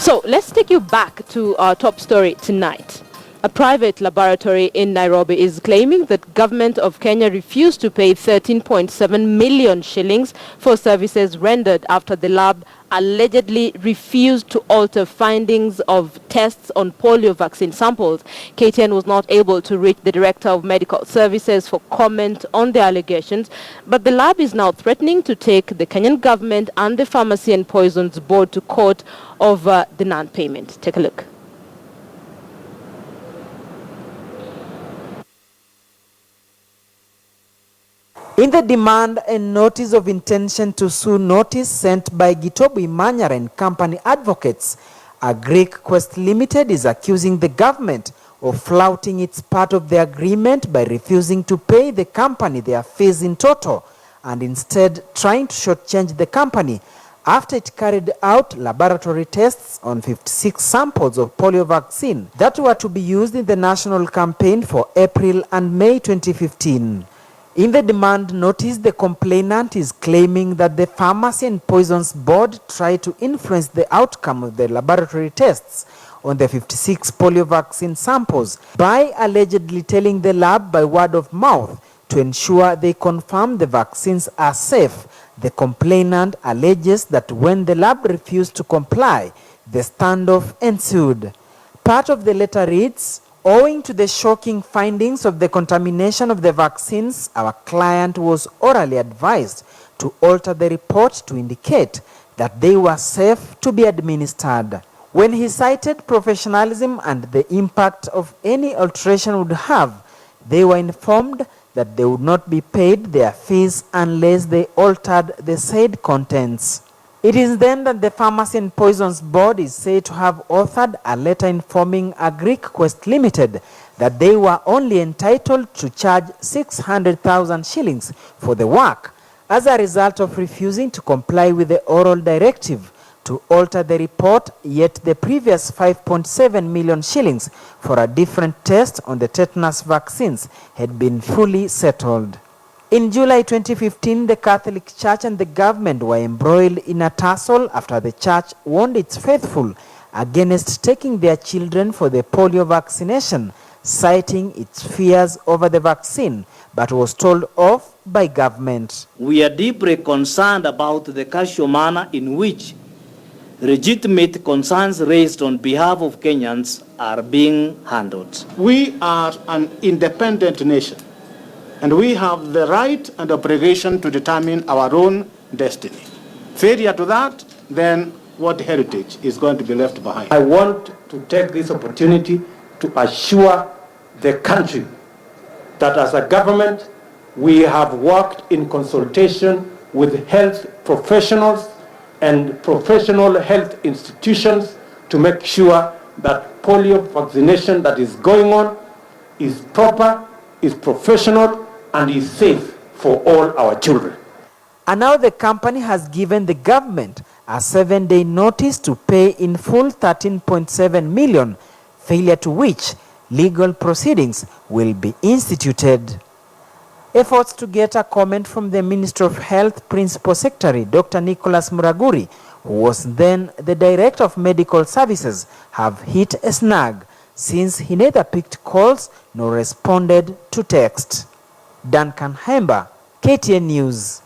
So let's take you back to our top story tonight. A private laboratory in Nairobi is claiming that government of Kenya refused to pay 13.7 million shillings for services rendered after the lab allegedly refused to alter findings of tests on polio vaccine samples. KTN was not able to reach the Director of Medical Services for comment on the allegations, but the lab is now threatening to take the Kenyan government and the Pharmacy and Poisons Board to court over the non-payment. Take a look. In the demand and notice of intention to sue notice sent by Gitobu Imanyara and company advocates, Agriq Quest Limited is accusing the government of flouting its part of the agreement by refusing to pay the company their fees in total and instead trying to shortchange the company after it carried out laboratory tests on 56 samples of polio vaccine that were to be used in the national campaign for April and May 2015. In the demand notice, the complainant is claiming that the Pharmacy and Poisons Board tried to influence the outcome of the laboratory tests on the 56 polio vaccine samples by allegedly telling the lab by word of mouth to ensure they confirm the vaccines are safe. The complainant alleges that when the lab refused to comply, the standoff ensued. Part of the letter reads, "Owing to the shocking findings of the contamination of the vaccines, our client was orally advised to alter the report to indicate that they were safe to be administered. When he cited professionalism and the impact of any alteration would have, they were informed that they would not be paid their fees unless they altered the said contents." It is then that the Pharmacy and Poisons Board is said to have authored a letter informing Agriq Quest Limited that they were only entitled to charge 600,000 shillings for the work as a result of refusing to comply with the oral directive to alter the report, yet the previous 5.7 million shillings for a different test on the tetanus vaccines had been fully settled. In July 2015, the Catholic Church and the government were embroiled in a tussle after the church warned its faithful against taking their children for the polio vaccination, citing its fears over the vaccine, but was told off by government. We are deeply concerned about the casual manner in which legitimate concerns raised on behalf of Kenyans are being handled. We are an independent nation, and we have the right and obligation to determine our own destiny. Failure to that, then what heritage is going to be left behind? I want to take this opportunity to assure the country that as a government, we have worked in consultation with health professionals and professional health institutions to make sure that polio vaccination that is going on is proper, is professional, and is safe for all our children. And now the company has given the government a 7-day notice to pay in full 13.7 million, failure to which legal proceedings will be instituted. Efforts to get a comment from the Minister of Health Principal Secretary Dr. Nicholas Muraguri, who was then the Director of Medical Services, have hit a snag since he neither picked calls nor responded to text. Duncan Hemba, KTN News.